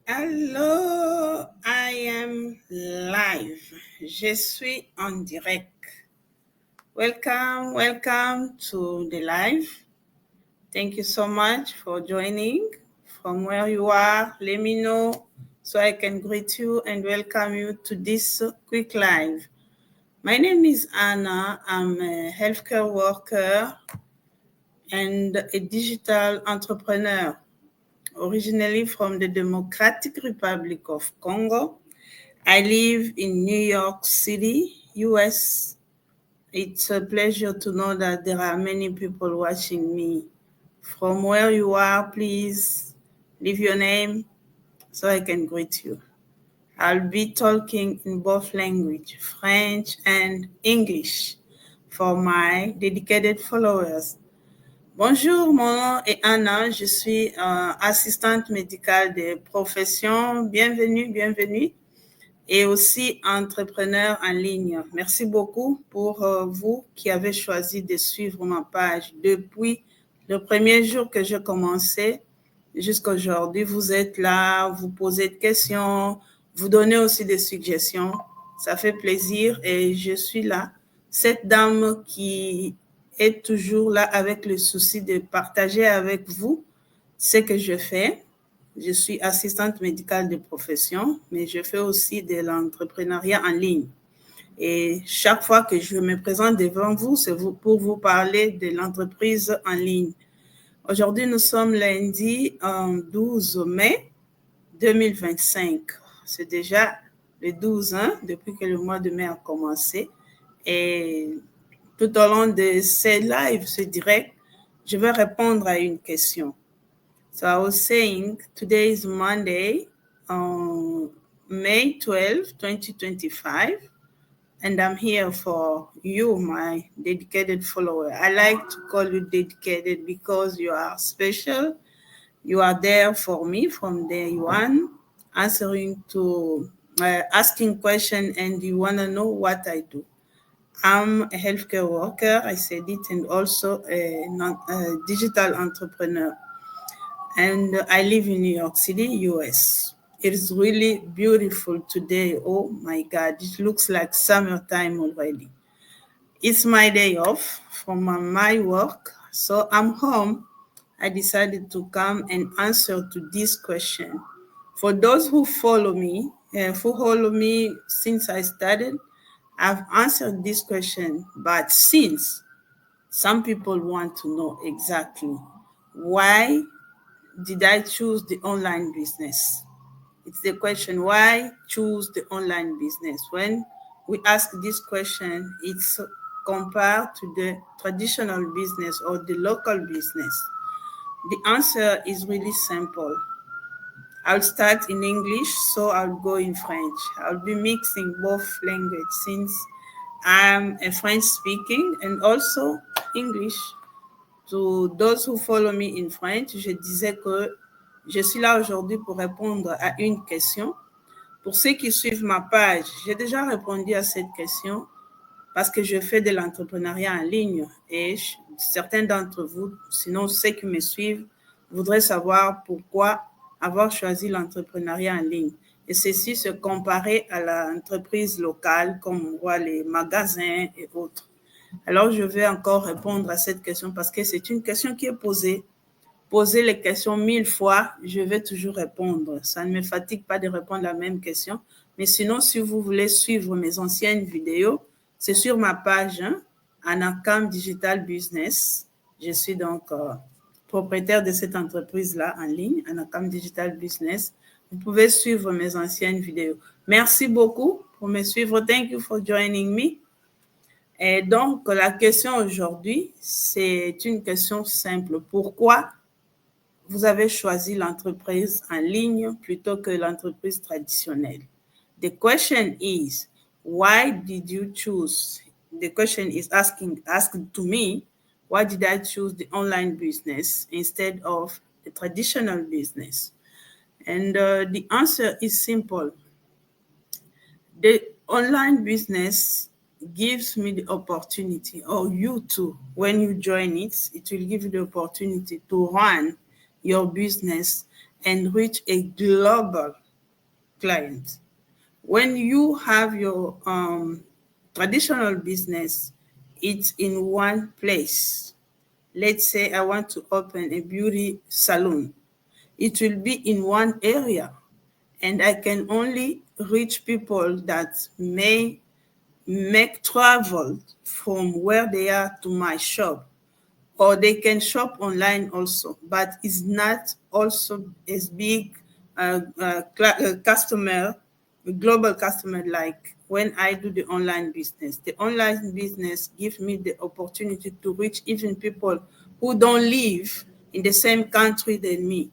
Hello, I am live. Je suis en direct. Welcome to the live. Thank you so much for joining. From where you are, let me know so I can greet you and welcome you to this quick live. My name is Anna. I'm a healthcare worker and a digital entrepreneur, originally from the Democratic Republic of Congo. I live in New York City, US. It's a pleasure to know that there are many people watching me. From where you are, please leave your name so I can greet you. I'll be talking in both language, French and English, for my dedicated followers. Bonjour, mon nom est Anna, je suis assistante médicale de profession. Bienvenue. Et aussi entrepreneur en ligne. Merci beaucoup pour vous qui avez choisi de suivre ma page depuis le premier jour que j'ai commencé jusqu'à aujourd'hui. Vous êtes là, vous posez des questions, vous donnez aussi des suggestions. Ça fait plaisir et je suis là. Cette dame qui est toujours là avec le souci de partager avec vous ce que je fais. Je suis assistante médicale de profession, mais je fais aussi de l'entrepreneuriat en ligne. Et chaque fois que je me présente devant vous, c'est pour vous parler de l'entreprise en ligne. Aujourd'hui, nous sommes lundi 12 mai 2025. C'est déjà le 12 depuis que le mois de mai a commencé. Et tout au long de ces lives, ce direct, je vais répondre à une question. So I was saying today is Monday, May 12, 2025, and I'm here for you, my dedicated follower. I like to call you dedicated because you are special. You are there for me from day one, answering to asking questions, and you want to know what I do. I'm a healthcare worker, I said it, and also a digital entrepreneur. And I live in New York City, US. It is really beautiful today. Oh my God, it looks like summertime already. It's my day off from my work, so I'm home. I decided to come and answer to this question. For those who follow me since I started, I've answered this question, but since some people want to know exactly why did I choose the online business? It's the question, why choose the online business? When we ask this question, it's compared to the traditional business or the local business. The answer is really simple. I'll start in English, so I'll go in French. I'll be mixing both languages since I'm a French speaking and also English. To those who follow me in French, je disais que je suis là aujourd'hui pour répondre à une question. Pour ceux qui suivent ma page, j'ai déjà répondu à cette question parce que je fais de l'entrepreneuriat en ligne et certains d'entre vous, sinon ceux qui me suivent, voudraient savoir pourquoi avoir choisi l'entrepreneuriat en ligne. Et ceci se comparer à l'entreprise locale comme on voit les magasins et autres. Alors, je vais encore répondre à cette question parce que c'est une question qui est posée. Poser les questions 1000 fois, je vais toujours répondre. Ça ne me fatigue pas de répondre à la même question. Mais sinon, si vous voulez suivre mes anciennes vidéos, c'est sur ma page, Anacam Digital Business. Je suis donc propriétaire de cette entreprise-là en ligne, Anacam Digital Business. Vous pouvez suivre mes anciennes vidéos. Merci beaucoup pour me suivre. Thank you for joining me. Et donc, la question aujourd'hui, c'est une question simple. Pourquoi vous avez choisi l'entreprise en ligne plutôt que l'entreprise traditionnelle? The question is, why did you choose? The question is asked to me, why did I choose the online business instead of the traditional business? And the answer is simple. The online business gives me the opportunity, or you too, when you join it, it will give you the opportunity to run your business and reach a global client. When you have your traditional business, it's in one place. Let's say I want to open a beauty salon. It will be in one area, and I can only reach people that may make travel from where they are to my shop, or they can shop online also, but it's not also as big customer, global customer, like when I do the online business. The online business gives me the opportunity to reach even people who don't live in the same country than me,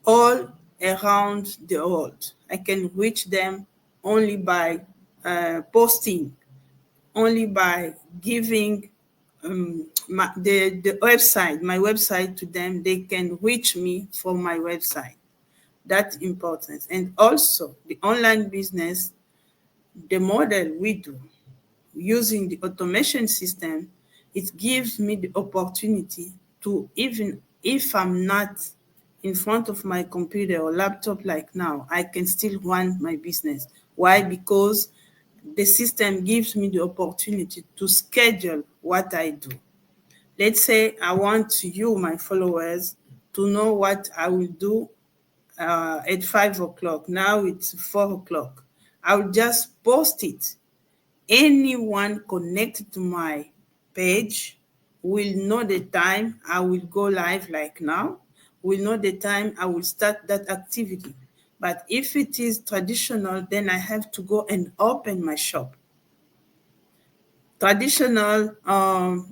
all around the world. I can reach them only by posting, only by giving the website, my website to them. They can reach me from my website. That's important. And also the online business, the model we do using the automation system, it gives me the opportunity to, even if I'm not in front of my computer or laptop like now, I can still run my business. Why? Because the system gives me the opportunity to schedule what I do. Let's say I want you, my followers, to know what I will do at 5 o'clock. Now it's 4 o'clock. I'll just post it. Anyone connected to my page will know the time I will go live, like now, will know the time I will start that activity. But if it is traditional, then I have to go and open my shop. Traditional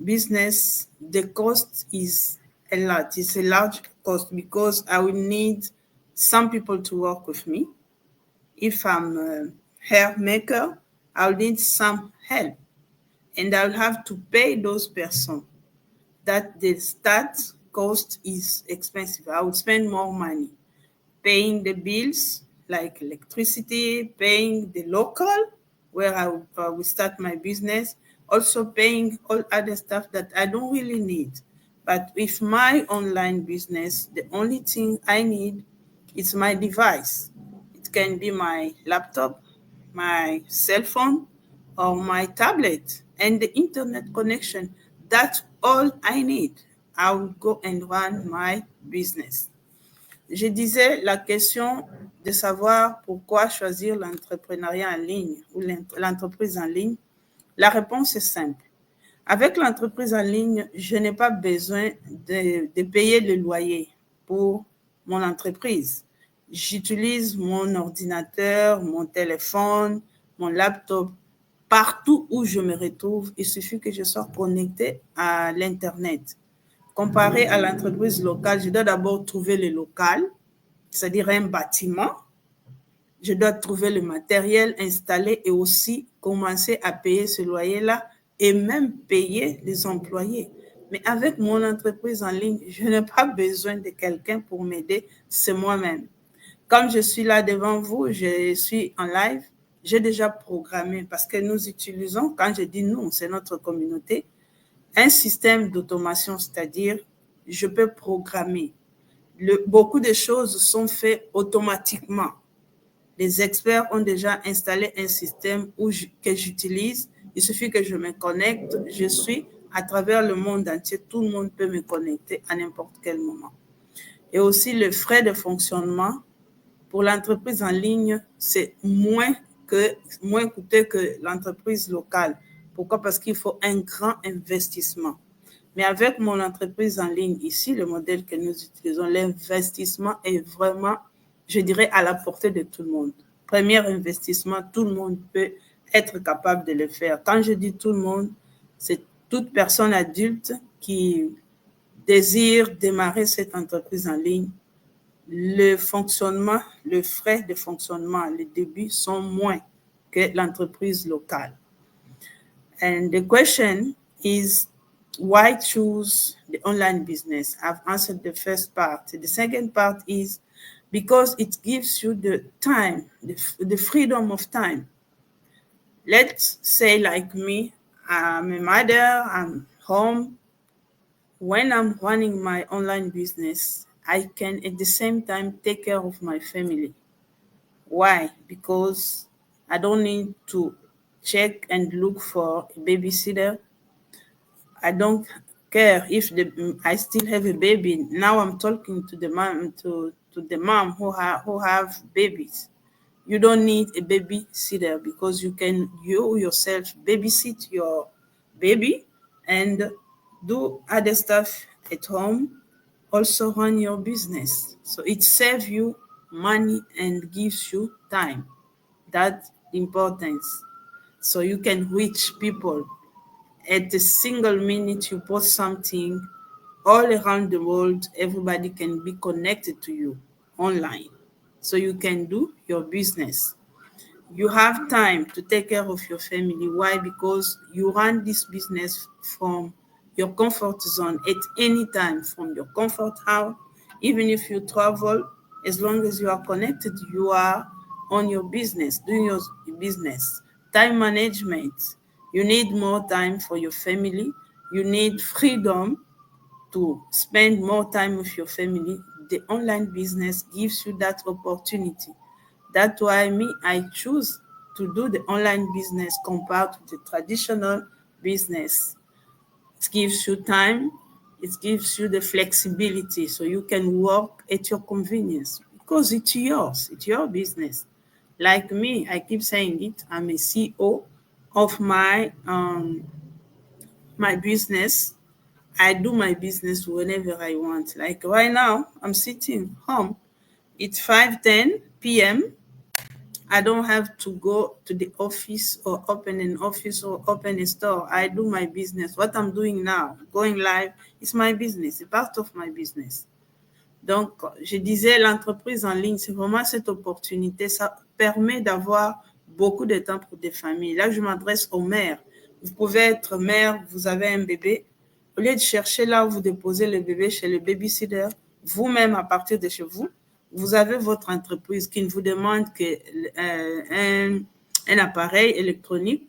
business, the cost is a lot. It's a large cost because I will need some people to work with me. If I'm a hair maker, I'll need some help, and I'll have to pay those persons. That the start cost is expensive. I would spend more money paying the bills like electricity, paying the local where I will start my business, also paying all other stuff that I don't really need. But with my online business, the only thing I need is my device. It can be my laptop, my cell phone, or my tablet, and the internet connection. That's all I need. I will go and run my business. Je disais la question de savoir pourquoi choisir l'entrepreneuriat en ligne ou l'entreprise en ligne. La réponse est simple. Avec l'entreprise en ligne, je n'ai pas besoin de payer le loyer pour mon entreprise. J'utilise mon ordinateur, mon téléphone, mon laptop. Partout où je me retrouve, il suffit que je sois connecté à l'Internet. Comparé à l'entreprise locale, je dois d'abord trouver le local, c'est-à-dire un bâtiment. Je dois trouver le matériel installé et aussi commencer à payer ce loyer-là et même payer les employés. Mais avec mon entreprise en ligne, je n'ai pas besoin de quelqu'un pour m'aider, c'est moi-même. Comme je suis là devant vous, je suis en live, j'ai déjà programmé parce que nous utilisons, quand je dis nous, c'est notre communauté, un système d'automation, c'est-à-dire je peux programmer. Beaucoup de choses sont faites automatiquement. Les experts ont déjà installé un système que j'utilise. Il suffit que je me connecte. Je suis à travers le monde entier. Tout le monde peut me connecter à n'importe quel moment. Et aussi, le frais de fonctionnement pour l'entreprise en ligne, c'est moins coûteux que l'entreprise locale. Pourquoi? Parce qu'il faut un grand investissement. Mais avec mon entreprise en ligne ici, le modèle que nous utilisons, l'investissement est vraiment, je dirais, à la portée de tout le monde. Premier investissement, tout le monde peut être capable de le faire. Quand je dis tout le monde, c'est toute personne adulte qui désire démarrer cette entreprise en ligne. Le fonctionnement, le frais de fonctionnement, les débuts sont moins que l'entreprise locale. And the question is, why choose the online business? I've answered the first part. The second part is because it gives you the time, the freedom of time. Let's say like me, I'm a mother, I'm home. When I'm running my online business, I can at the same time take care of my family. Why? Because I don't need to check and look for a babysitter. I don't care if I still have a baby. Now I'm talking to the mom to the mom who have babies. You don't need a babysitter because you can you yourself babysit your baby and do other stuff at home, also run your business. So it saves you money and gives you time. That importance. So you can reach people at a single minute. You post something all around the world, everybody can be connected to you online. So you can do your business. You have time to take care of your family. Why? Because you run this business from your comfort zone at any time, from your comfort house. Even if you travel, as long as you are connected, you are on your business, doing your business. Time management. You need more time for your family. You need freedom to spend more time with your family. The online business gives you that opportunity. That's why I choose to do the online business compared to the traditional business. It gives you time, it gives you the flexibility so you can work at your convenience because it's your business. Like me, I keep saying it, I'm a CEO of my business. I do my business whenever I want. Like right now, I'm sitting home. It's 5:10 p.m. I don't have to go to the office or open an office or open a store. I do my business. What I'm doing now, going live, is my business. It's part of my business. Donc, je disais, l'entreprise en ligne, c'est vraiment cette opportunité. Ça permet d'avoir beaucoup de temps pour des familles. Là, je m'adresse aux mères. Vous pouvez être mère, vous avez un bébé. Au lieu de chercher là où vous déposez le bébé chez le babysitter, vous-même, à partir de chez vous, vous avez votre entreprise qui ne vous demande qu'un appareil électronique,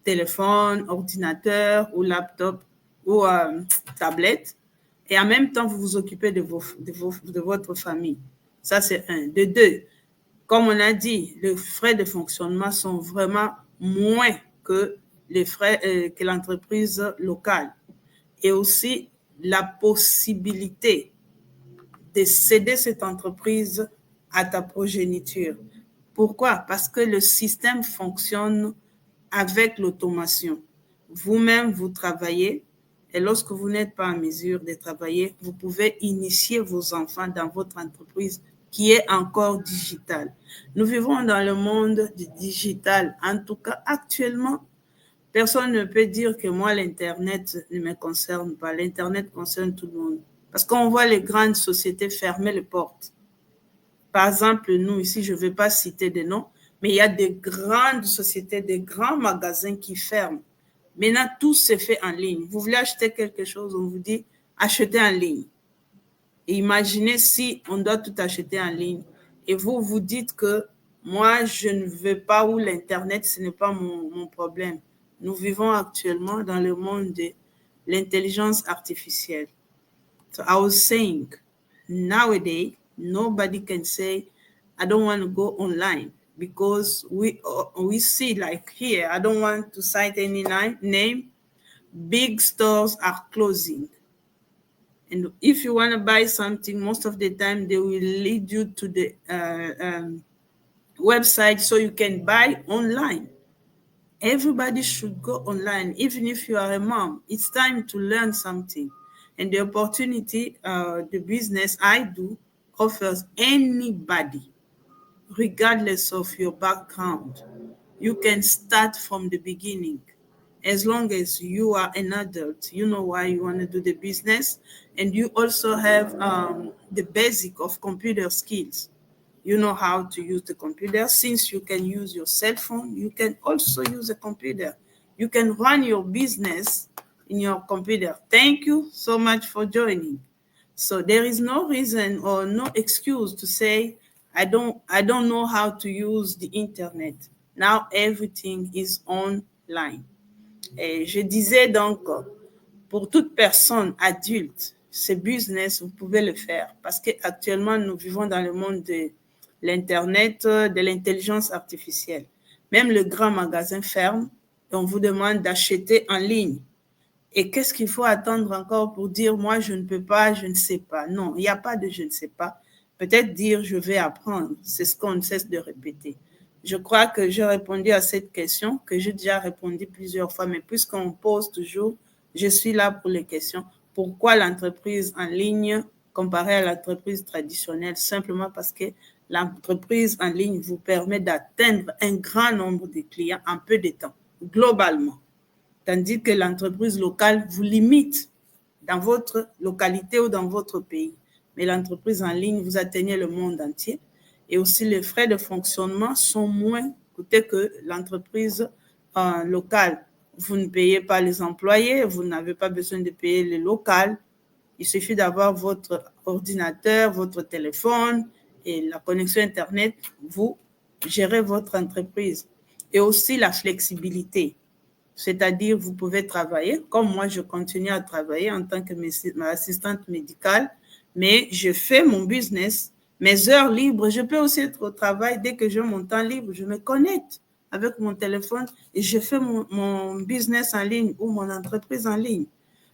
téléphone, ordinateur ou laptop ou tablette. Et en même temps, vous vous occupez de votre famille. Ça, c'est un. De deux, comme on a dit, les frais de fonctionnement sont vraiment moins que les frais que l'entreprise locale. Et aussi, la possibilité de céder cette entreprise à ta progéniture. Pourquoi? Parce que le système fonctionne avec l'automation. Vous-même, vous travaillez et lorsque vous n'êtes pas en mesure de travailler, vous pouvez initier vos enfants dans votre entreprise qui est encore digitale. Nous vivons dans le monde du digital. En tout cas, actuellement, personne ne peut dire que moi, l'Internet ne me concerne pas. L'Internet concerne tout le monde. Parce qu'on voit les grandes sociétés fermer les portes. Par exemple, nous, ici, je ne vais pas citer des noms, mais il y a des grandes sociétés, des grands magasins qui ferment. Maintenant, tout se fait en ligne. Vous voulez acheter quelque chose, on vous dit achetez en ligne. Et imaginez si on doit tout acheter en ligne et vous vous dites que moi, je ne veux pas où l'Internet, ce n'est pas mon problème. Nous vivons actuellement dans le monde de l'intelligence artificielle. So I was saying, nowadays, nobody can say, I don't want to go online because we see like here, I don't want to cite any name, big stores are closing. And if you want to buy something, most of the time they will lead you to the website so you can buy online. Everybody should go online, even if you are a mom. It's time to learn something. And the opportunity, the business I do offers anybody, regardless of your background. You can start from the beginning. As long as you are an adult, you know why you want to do the business, and you also have the basic of computer skills. You know how to use the computer. Since you can use your cell phone, you can also use a computer. You can run your business in your computer. Thank you so much for joining. So there is no reason or no excuse to say, I don't know how to use the internet. Now everything is online. Et je disais donc, pour toute personne adulte, ces business, vous pouvez le faire parce qu'actuellement, nous vivons dans le monde de l'Internet, de l'intelligence artificielle. Même le grand magasin ferme et on vous demande d'acheter en ligne. Et qu'est-ce qu'il faut attendre encore pour dire, moi, je ne peux pas, je ne sais pas. Non, il n'y a pas de je ne sais pas. Peut-être dire, je vais apprendre. C'est ce qu'on ne cesse de répéter. Je crois que j'ai répondu à cette question, que j'ai déjà répondu plusieurs fois, mais puisqu'on pose toujours, je suis là pour les questions. Pourquoi l'entreprise en ligne comparée à l'entreprise traditionnelle? Simplement parce que l'entreprise en ligne vous permet d'atteindre un grand nombre de clients en peu de temps, globalement. Tandis que l'entreprise locale vous limite dans votre localité ou dans votre pays. Mais l'entreprise en ligne, vous atteignez le monde entier. Et aussi, les frais de fonctionnement sont moins coûteux que l'entreprise locale. Vous ne payez pas les employés, vous n'avez pas besoin de payer les locales. Il suffit d'avoir votre ordinateur, votre téléphone et la connexion Internet. Vous gérez votre entreprise. Et aussi la flexibilité. C'est-à-dire, vous pouvez travailler, comme moi, je continue à travailler en tant que assistante médicale, mais je fais mon business, mes heures libres, je peux aussi être au travail. Dès que j'ai mon temps libre, je me connecte avec mon téléphone et je fais mon business en ligne ou mon entreprise en ligne.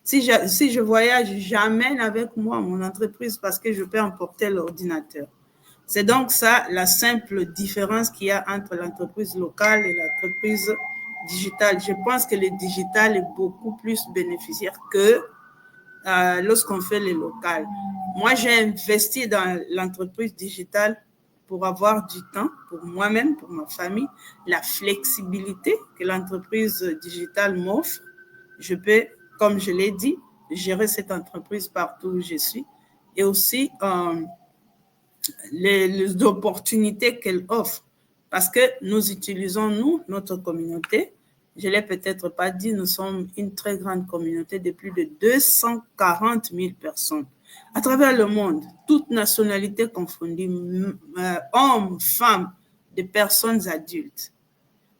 Si je voyage, j'amène avec moi mon entreprise parce que je peux emporter l'ordinateur. C'est donc ça la simple différence qu'il y a entre l'entreprise locale et l'entreprise digitale. Je pense que le digital est beaucoup plus bénéficiaire que lorsqu'on fait le local. Moi, j'ai investi dans l'entreprise digitale pour avoir du temps pour moi-même, pour ma famille, la flexibilité que l'entreprise digitale m'offre. Je peux, comme je l'ai dit, gérer cette entreprise partout où je suis et aussi les opportunités qu'elle offre. Parce que nous utilisons, nous, notre communauté, je ne l'ai peut-être pas dit, nous sommes une très grande communauté de plus de 240 000 personnes à travers le monde, toutes nationalités confondues, hommes, femmes, des personnes adultes.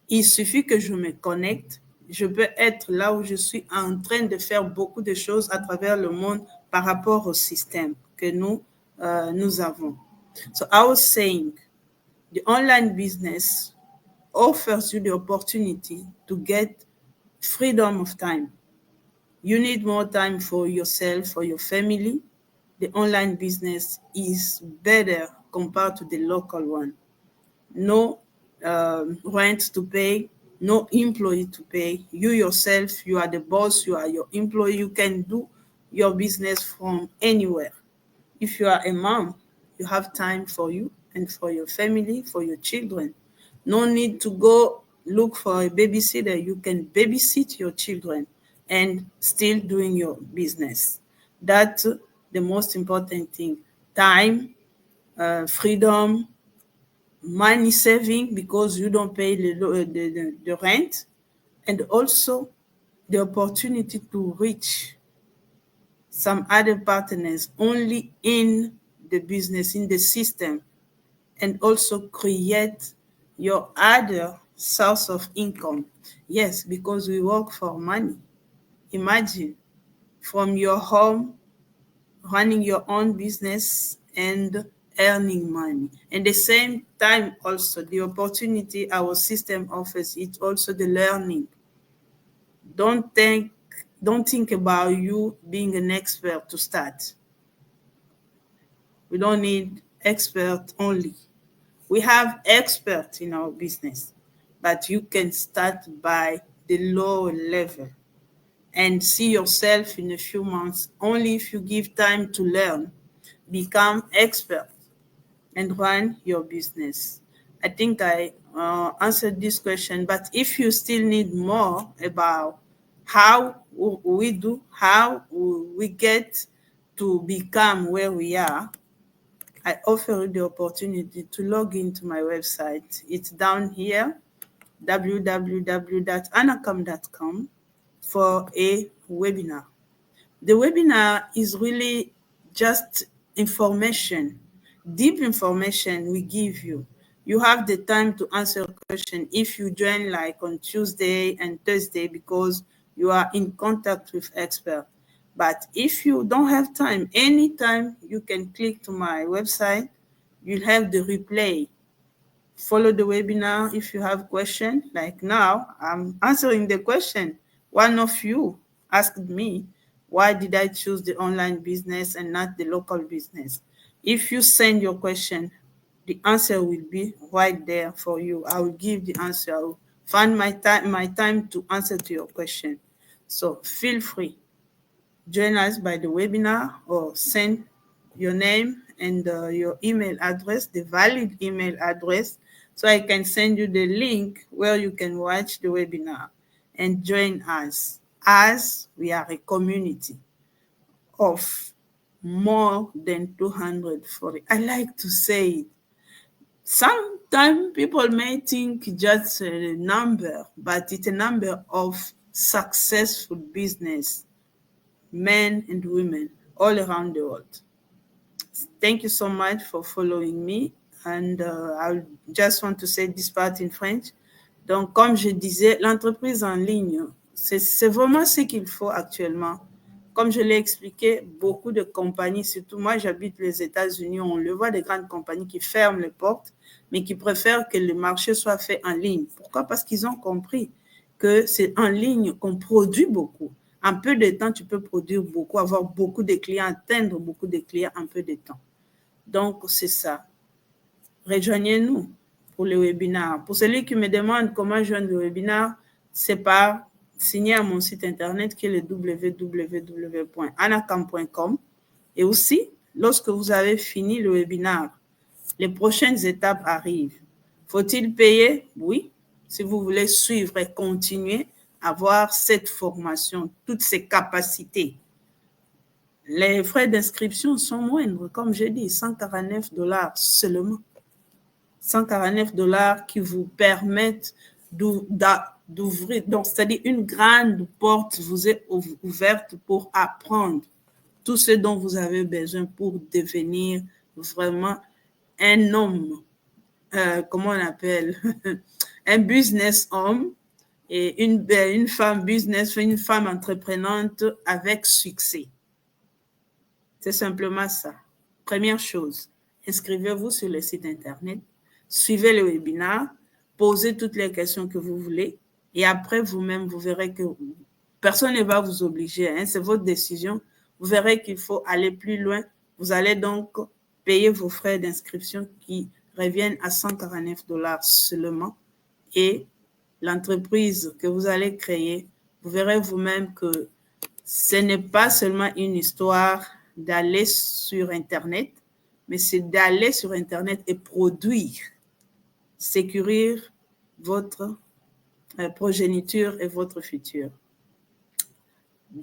Il suffit que je me connecte, je peux être là où je suis en train de faire beaucoup de choses à travers le monde par rapport au système que nous avons. So I was saying, the online business offers you the opportunity to get freedom of time. You need more time for yourself, for your family. The online business is better compared to the local one. No rent to pay, no employee to pay. You yourself, you are the boss, you are your employee. You can do your business from anywhere. If you are a mom, you have time for you and for your family, for your children. No need to go look for a babysitter. You can babysit your children and still doing your business. That's the most important thing. Time, freedom, money saving because you don't pay the rent, and also the opportunity to reach some other partners only in the business, in the system, and also create your other source of income. Yes, because we work for money. Imagine from your home, running your own business and earning money. And the same time also the opportunity our system offers, it's also the learning. Don't think about you being an expert to start. We don't need expert only. We have experts in our business, but you can start by the low level and see yourself in a few months only if you give time to learn, become expert, and run your business. I think I answered this question, but if you still need more about how we get to become where we are, I offer you the opportunity to log into my website. It's down here, www.anacom.com, for a webinar. The webinar is really just information, deep information we give you. You have the time to answer a question if you join like on Tuesday and Thursday because you are in contact with experts. But if you don't have time, anytime you can click to my website, you'll have the replay. Follow the webinar if you have question. Like now, I'm answering the question. One of you asked me, why did I choose the online business and not the local business? If you send your question, the answer will be right there for you. I will give the answer. I will find my time to answer to your question. So feel free. Join us by the webinar or send your name and your email address, the valid email address, so I can send you the link where you can watch the webinar and join us, as we are a community of more than 240. I like to say it. Sometimes people may think just a number, but it's a number of successful business men and women all around the world. Thank you so much for following me. And I just want to say this part in French. Donc, comme je disais, l'entreprise en ligne, c'est vraiment ce qu'il faut actuellement. Comme je l'ai expliqué, beaucoup de compagnies, surtout moi, j'habite les États-Unis, on le voit, des grandes compagnies qui ferment les portes, mais qui préfèrent que le marché soit fait en ligne. Pourquoi? Parce qu'ils ont compris que c'est en ligne qu'on produit beaucoup. En peu de temps, tu peux produire beaucoup, avoir beaucoup de clients, atteindre beaucoup de clients en peu de temps. Donc, c'est ça. Rejoignez-nous pour le webinaire. Pour celui qui me demande comment joindre le webinaire, c'est par signer à mon site internet qui est le www.anacam.com. Et aussi, lorsque vous avez fini le webinaire, les prochaines étapes arrivent. Faut-il payer? Oui. Si vous voulez suivre et continuer à avoir cette formation, toutes ces capacités. Les frais d'inscription sont moindres, comme j'ai dit, $149 seulement. $149 qui vous permettent d'ouvrir. Donc, c'est-à-dire une grande porte vous est ouverte pour apprendre tout ce dont vous avez besoin pour devenir vraiment un homme, comment on appelle, un business homme et une femme business, une femme entreprenante avec succès. C'est simplement ça. Première chose, inscrivez-vous sur le site internet, suivez le webinaire, posez toutes les questions que vous voulez et après vous-même, vous verrez que personne ne va vous obliger, hein, c'est votre décision. Vous verrez qu'il faut aller plus loin. Vous allez donc payer vos frais d'inscription qui reviennent à $149 seulement et l'entreprise que vous allez créer, vous verrez vous-même que ce n'est pas seulement une histoire d'aller sur Internet, mais c'est d'aller sur Internet et produire, sécuriser votre progéniture et votre futur.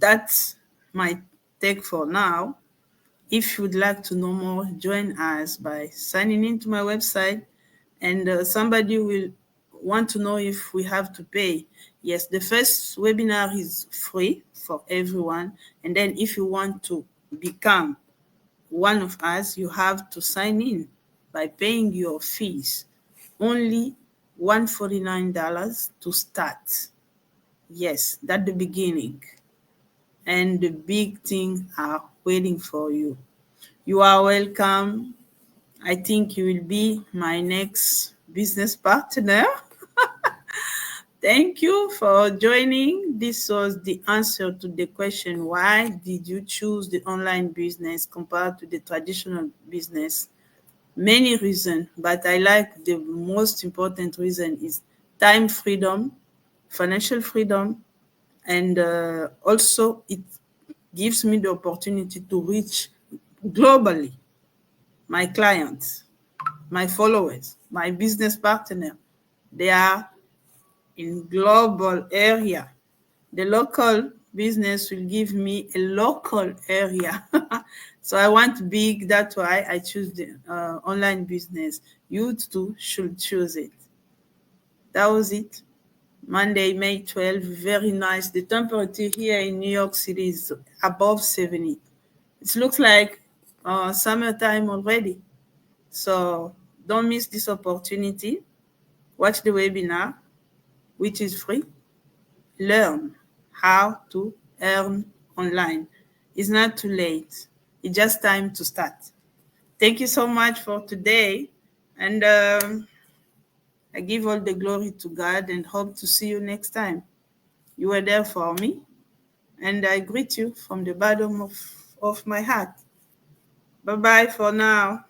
That's my take for now. If you'd like to know more, join us by signing into my website, and somebody will want to know if we have to pay. Yes, the first webinar is free for everyone. And then if you want to become one of us, you have to sign in by paying your fees. Only $149 to start. Yes, that's the beginning. And the big things are waiting for you. You are welcome. I think you will be my next business partner. Thank you for joining. This was the answer to the question, why did you choose the online business compared to the traditional business? Many reasons, but I like the most important reason is time freedom, financial freedom, and also it gives me the opportunity to reach globally my clients, my followers, my business partner. They are in global area. The local business will give me a local area. So I want big, that's why I choose the online business. You too should choose it. That was it. Monday, May 12, very nice. The temperature here in New York City is above 70. It looks like summertime already. So don't miss this opportunity. Watch the webinar, which is free. Learn how to earn online. It's not too late. It's just time to start. Thank you so much for today. And I give all the glory to God and hope to see you next time. You were there for me. And I greet you from the bottom of my heart. Bye-bye for now.